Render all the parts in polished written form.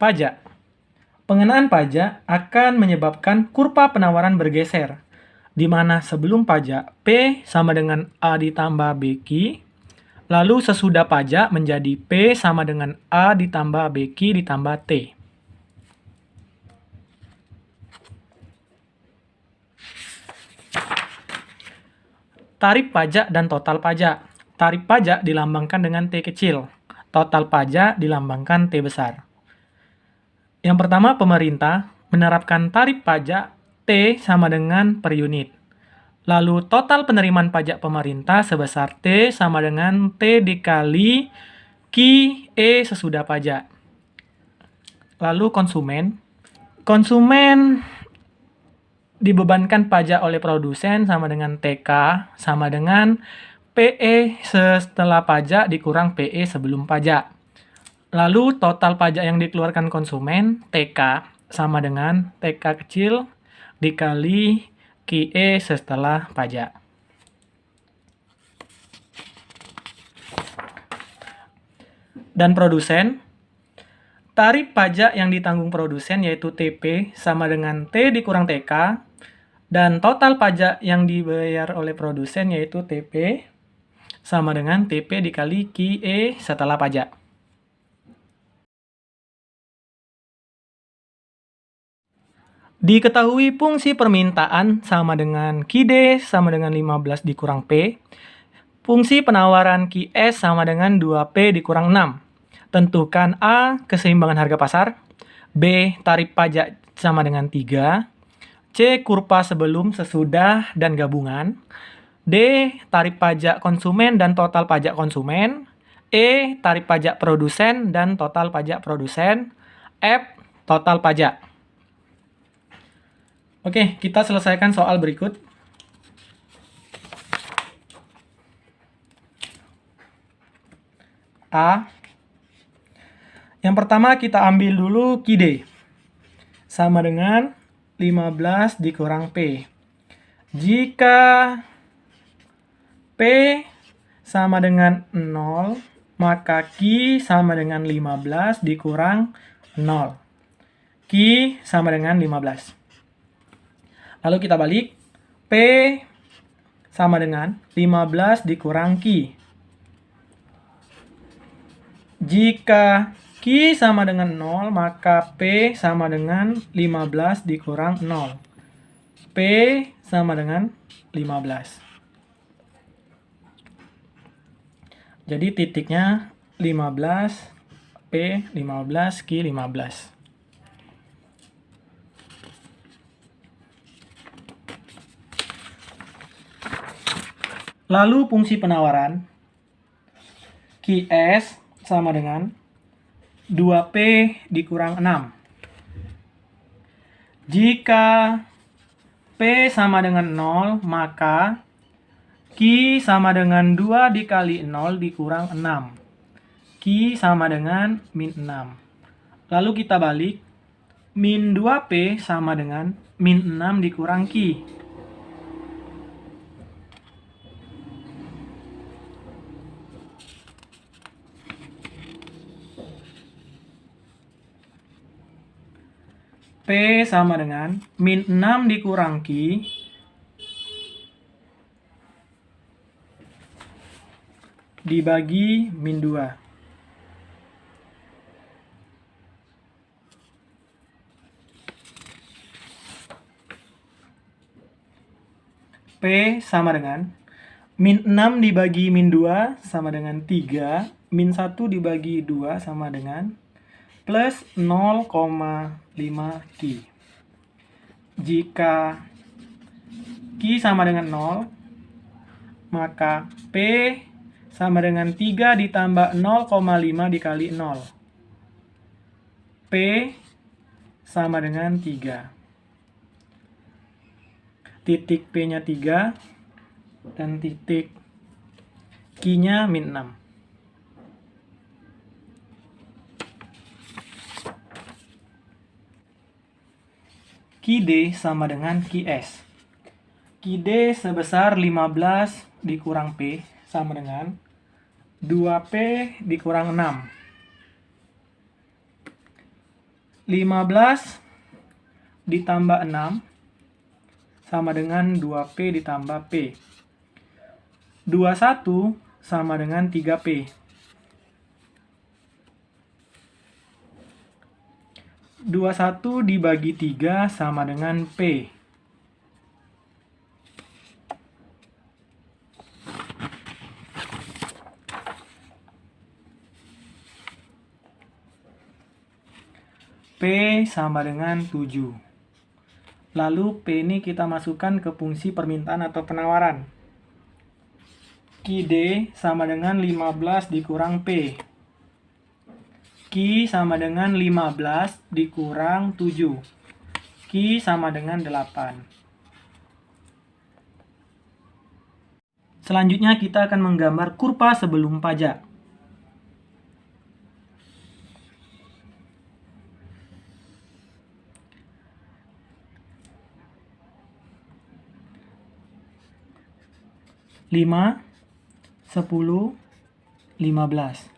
Pajak. Pengenaan pajak akan menyebabkan kurva penawaran bergeser, di mana sebelum pajak P sama dengan A ditambah BQ, lalu sesudah pajak menjadi P sama dengan A ditambah BQ ditambah T. Tarif pajak dan total pajak. Tarif pajak dilambangkan dengan T kecil, total pajak dilambangkan T besar. Yang pertama, pemerintah menerapkan tarif pajak T sama dengan per unit. Lalu total penerimaan pajak pemerintah sebesar T sama dengan T dikali QE sesudah pajak. Lalu konsumen dibebankan pajak oleh produsen sama dengan TK sama dengan PE setelah pajak dikurang PE sebelum pajak. Lalu total pajak yang dikeluarkan konsumen, TK, sama dengan TK kecil dikali QE setelah pajak. Dan produsen, tarif pajak yang ditanggung produsen yaitu TP sama dengan T dikurang TK, dan total pajak yang dibayar oleh produsen yaitu TP sama dengan TP dikali QE setelah pajak. Diketahui fungsi permintaan sama dengan QD sama dengan 15 dikurang P. Fungsi penawaran QS sama dengan 2P dikurang 6. Tentukan A. Keseimbangan harga pasar. B. Tarif pajak sama dengan 3. C. Kurva sebelum, sesudah, dan gabungan. D. Tarif pajak konsumen dan total pajak konsumen. E. Tarif pajak produsen dan total pajak produsen. F. Total pajak. Oke, kita selesaikan soal berikut. A. Yang pertama kita ambil dulu QD. Sama dengan 15 dikurang P. Jika P sama dengan 0, maka Q sama dengan 15 dikurang 0. Q sama dengan 15. Lalu kita balik, P sama dengan 15 dikurang Q. Jika Q sama dengan 0, maka P sama dengan 15 dikurang 0. P sama dengan 15. Jadi titiknya 15, P 15, Q 15. Lalu fungsi penawaran QS sama dengan 2P dikurang 6. Jika P sama dengan 0, maka Q sama dengan 2 dikali 0 dikurang 6. Q sama dengan min 6. Lalu kita balik, min 2P sama dengan min 6 dikurang Q. P sama dengan min 6 dikurang Q dibagi min 2. P sama dengan min 6 dibagi min 2 sama dengan 3, min 1 dibagi 2 sama dengan plus 0,5 Q. Jika Q sama dengan 0, maka P sama dengan 3 ditambah 0,5 dikali 0. P sama dengan 3. Titik P-nya 3 dan titik Q-nya min 6. QD sama dengan QS. QD sebesar 15 dikurang P sama dengan 2P dikurang 6. 15 ditambah 6 sama dengan 2P ditambah P. 21 sama dengan 3P. 21 dibagi 3 sama dengan P. P sama dengan 7. Lalu P ini kita masukkan ke fungsi permintaan atau penawaran. Ki D sama dengan 15 dikurang P. Ki sama dengan 15 dikurang 7. Ki sama dengan 8. Selanjutnya kita akan menggambar kurva sebelum pajak. Lima, 10, 15.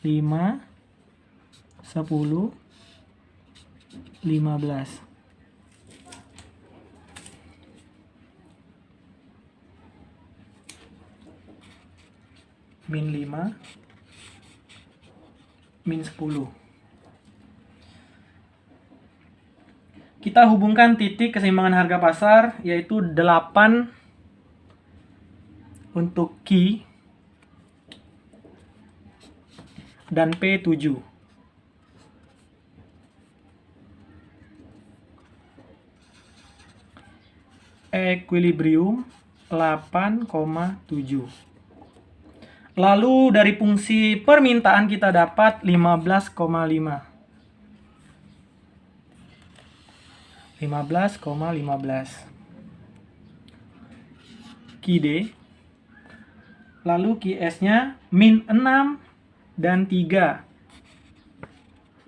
5, 10, 15. Min 5, min 10. Kita hubungkan titik keseimbangan harga pasar, yaitu 8 untuk Ki dan P 7. Equilibrium 8,7. Lalu dari fungsi permintaan kita dapat 15,5. 15,15. Ki D. Lalu Ki S-nya min 6 dan 3.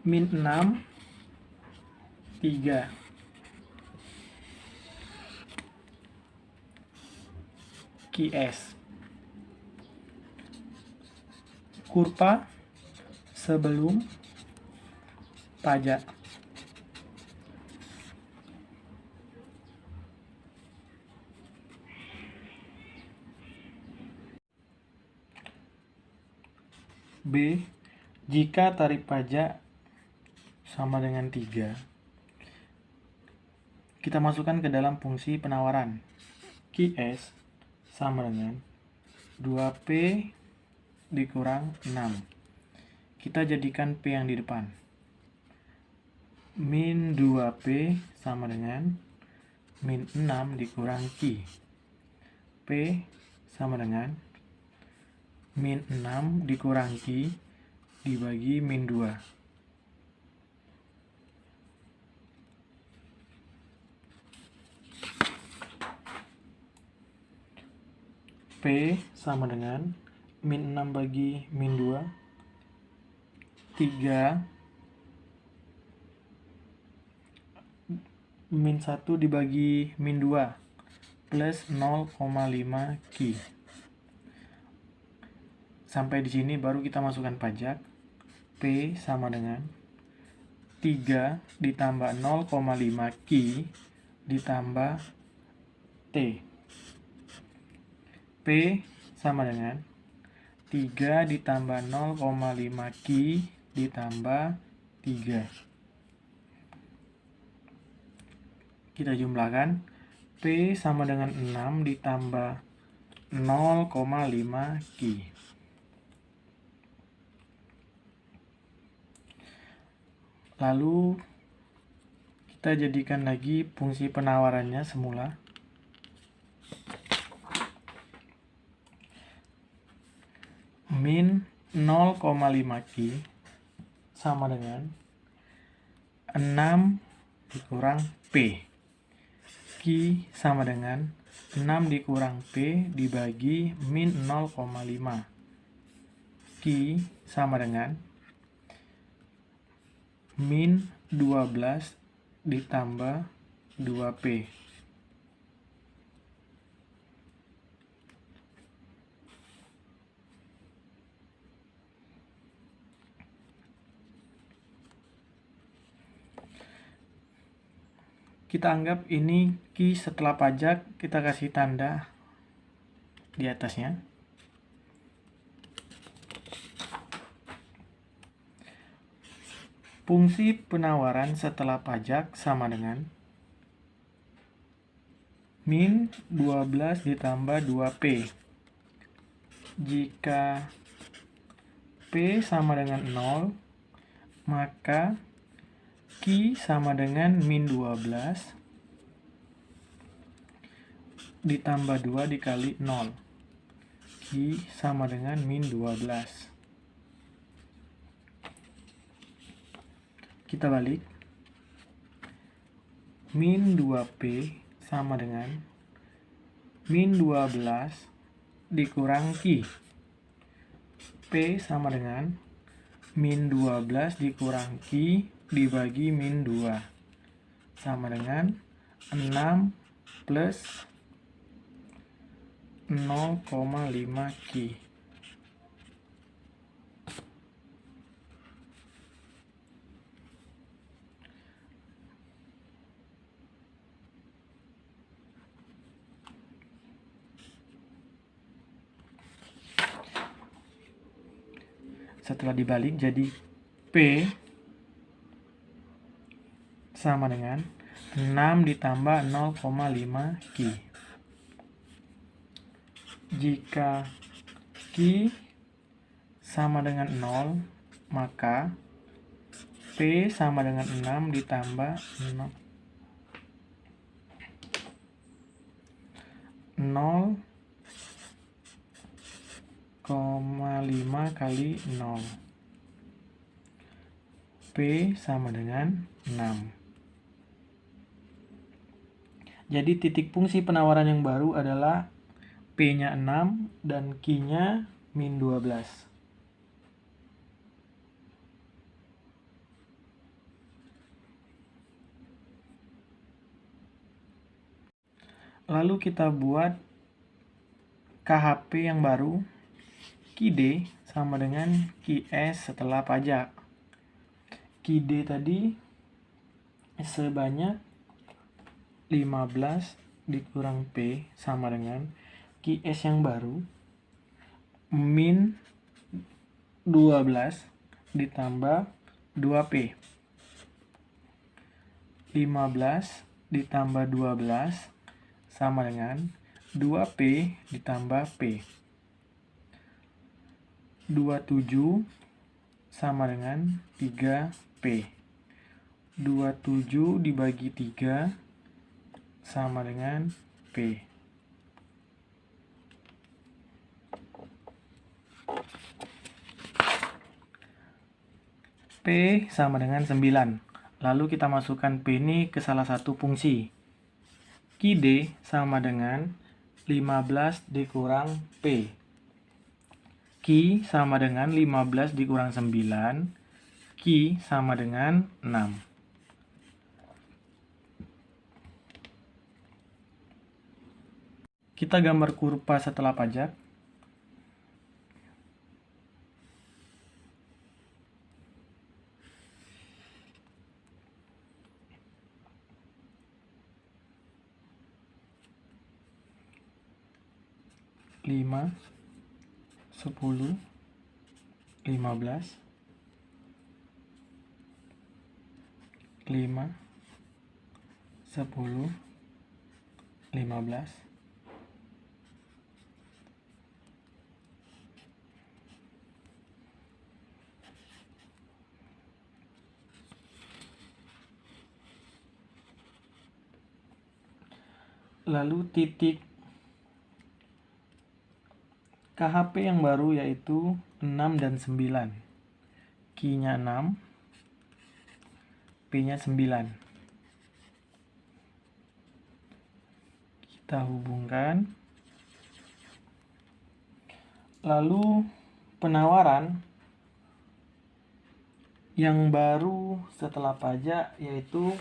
Min 6, 3. Ki S. Kurva sebelum pajak. B. Jika tarif pajak sama dengan 3, kita masukkan ke dalam fungsi penawaran. Ki S sama dengan 2P dikurang 6. Kita jadikan P yang di depan. Min 2P sama dengan min 6 dikurang Ki. P sama dengan min 6 dikurang Ki dibagi min 2. P sama dengan min 6 bagi min 2, 3 min 1 dibagi min 2 plus 0,5 Ki. Sampai di sini baru kita masukkan pajak. P sama dengan 3 ditambah 0,5 Ki ditambah T. P sama dengan 3 ditambah 0,5 Ki ditambah 3. Kita jumlahkan. P sama dengan 6 ditambah 0,5 Ki. Lalu kita jadikan lagi fungsi penawarannya semula. Min 0,5 Ki sama dengan 6 dikurang P. Ki sama dengan 6 dikurang P dibagi min 0,5. Ki sama dengan min 12 ditambah 2P. Kita anggap ini Ki setelah pajak, kita kasih tanda di atasnya. Fungsi penawaran setelah pajak sama dengan min 12 ditambah 2P. Jika P sama dengan 0, maka Q sama dengan min 12 ditambah 2 dikali 0. Q sama dengan min 12. Kita balik. Min 2P sama dengan min 12 dikurang Q. P sama dengan min 12 dikurang Q dibagi min 2. Sama dengan 6 plus 0,5 Q. Setelah dibalik jadi P sama dengan 6 ditambah 0,5 Q. Jika Q sama dengan 0, maka P sama dengan 6 ditambah 0,5 kali 0. P sama dengan 6. Jadi titik fungsi penawaran yang baru adalah P-nya 6 dan Q-nya min 12. Lalu kita buat KHP yang baru. QD sama dengan QS setelah pajak. QD tadi sebanyak 15 dikurang P sama dengan QS yang baru min 12 ditambah 2P. 15 ditambah 12 sama dengan 2P ditambah P. 27 sama dengan 3P. 27 dibagi 3 sama dengan P. P sama dengan 9. Lalu kita masukkan P ini ke salah satu fungsi. QD sama dengan 15 dikurang P. Q sama dengan 15 dikurang 9. Q sama dengan 6. Kita gambar kurva setelah pajak. Lima, 10, 15, 5, 10, 15. Lalu titik KHP yang baru yaitu 6 dan 9. Q-nya 6, P-nya 9. Kita hubungkan. Lalu penawaran yang baru setelah pajak yaitu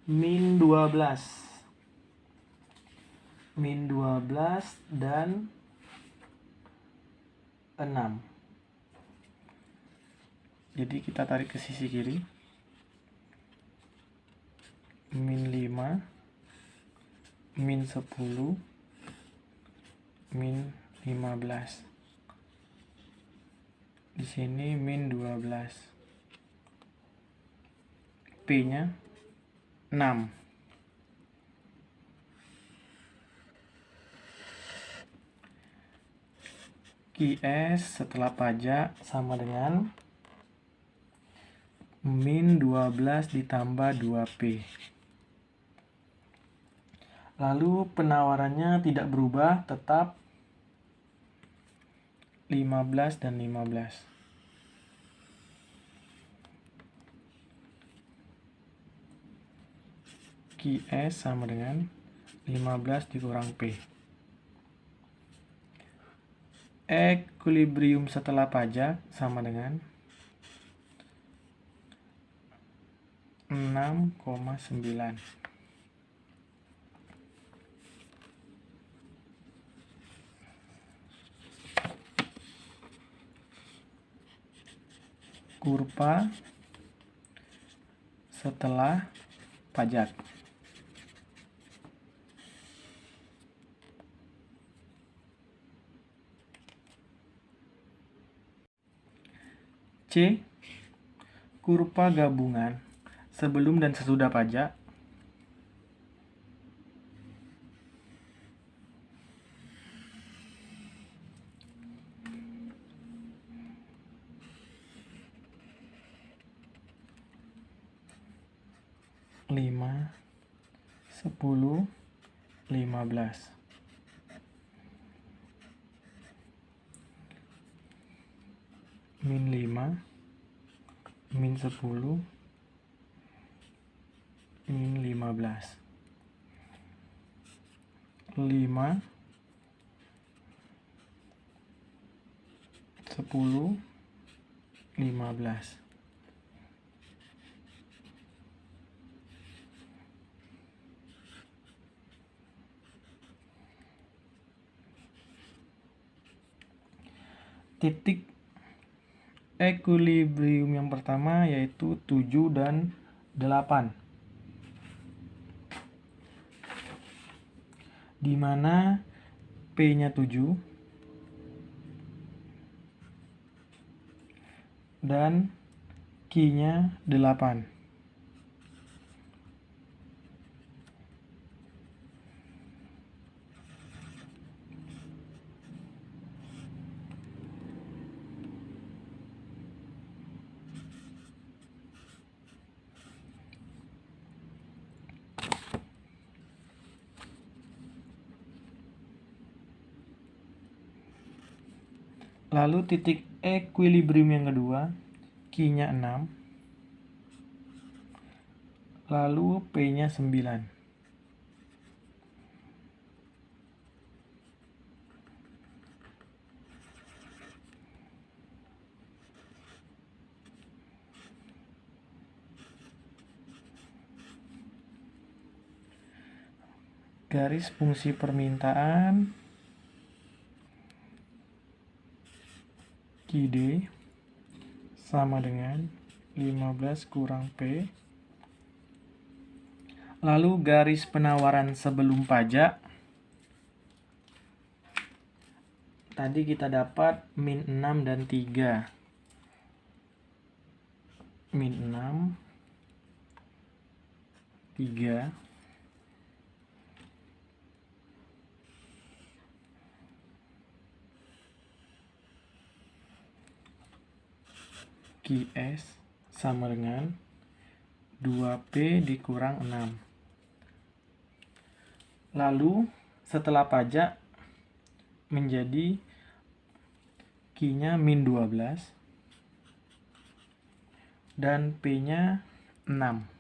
min 12. Min 12 dan 6. Jadi kita tarik ke sisi kiri. 5, min 10, min 15. Di sini min 12. P-nya 6. QS setelah pajak sama dengan min 12 ditambah 2P. Lalu penawarannya tidak berubah, tetap 15 dan 15. QS sama dengan 15 dikurang P. Ekuilibrium setelah pajak sama dengan 6,9. Kurva setelah pajak. C. Kurva gabungan sebelum dan sesudah pajak. Lima, 10, 15. Min 5, min 10, min 15. 5, 10, 15. Titik ekuilibrium yang pertama yaitu 7 dan 8. Di mana P-nya 7 dan Q-nya 8. Lalu titik ekuilibrium yang kedua, Q-nya 6, lalu P-nya 9. Garis fungsi permintaan QD sama dengan 15 kurang P. Lalu garis penawaran sebelum pajak. Tadi kita dapat min 6 dan 3. Min 6, 3. QS sama dengan 2P dikurang 6. Lalu setelah pajak menjadi Q-nya min 12 dan P-nya 6.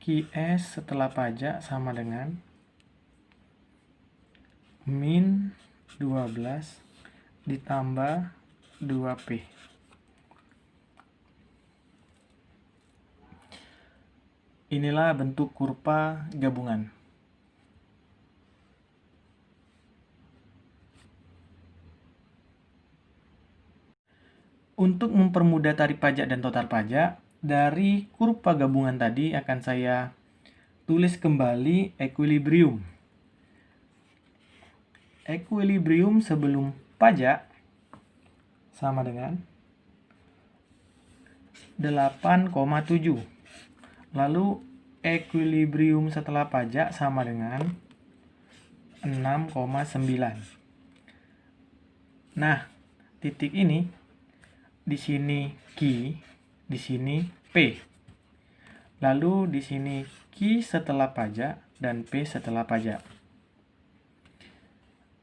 QS setelah pajak sama dengan min 12 ditambah 2P. Inilah bentuk kurva gabungan. Untuk mempermudah tarif pajak dan total pajak, dari kurva gabungan tadi akan saya tulis kembali equilibrium. Equilibrium sebelum pajak sama dengan 8,7. Lalu equilibrium setelah pajak sama dengan 6,9. Nah, titik ini di sini Q, di sini P. Lalu di sini Q setelah pajak dan P setelah pajak.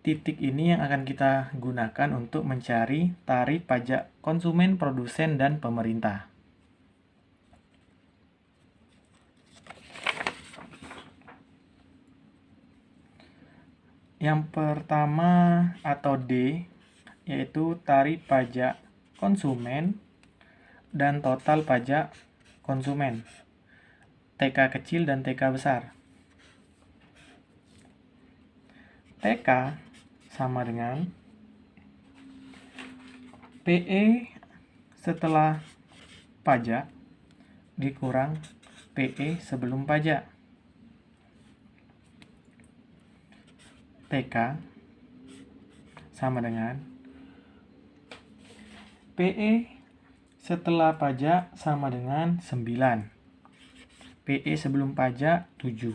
Titik ini yang akan kita gunakan untuk mencari tarif pajak konsumen, produsen, dan pemerintah. Yang pertama atau D, yaitu tarif pajak konsumen dan total pajak konsumen, TK kecil dan TK besar. TK sama dengan PE setelah pajak dikurang PE sebelum pajak. TK sama dengan PE setelah pajak sama dengan 9. PE sebelum pajak 7.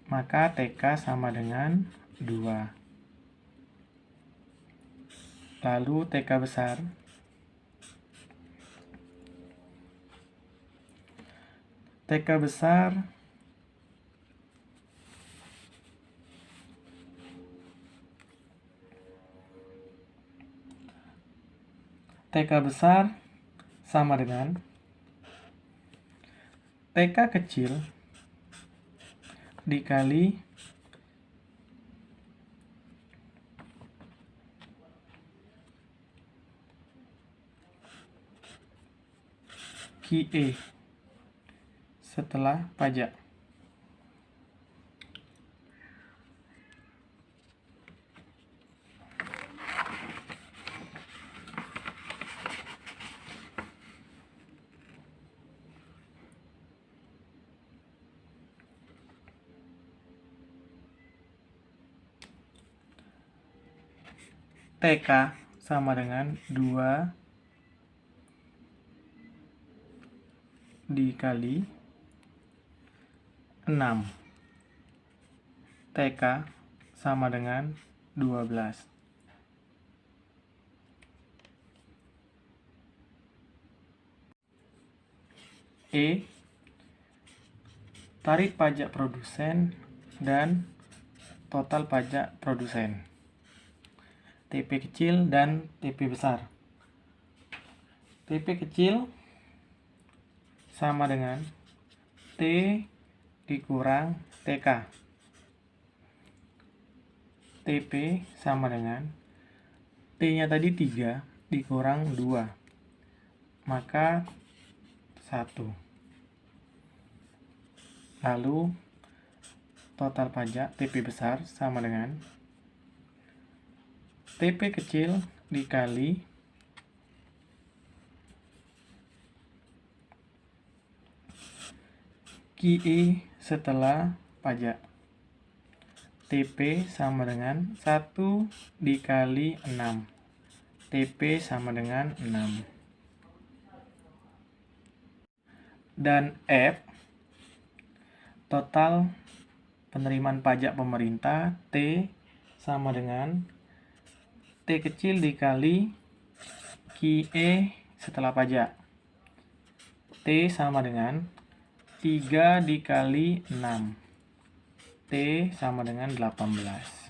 Maka TK sama dengan 2. Lalu TK besar. TK besar sama dengan TK kecil dikali QE setelah pajak. TK sama dengan 2 dikali 6. TK sama dengan 12. E, tarif pajak produsen dan total pajak produsen, TP kecil dan TP besar. TP kecil sama dengan T dikurang TK. TP sama dengan T-nya tadi 3 dikurang 2. Maka 1. Lalu total pajak TP besar sama dengan TP kecil dikali QE setelah pajak. TP sama dengan 1 dikali 6. TP sama dengan 6. Dan F, total penerimaan pajak pemerintah, T sama dengan T kecil dikali QE setelah pajak. T sama dengan 3 dikali 6. T sama dengan 18.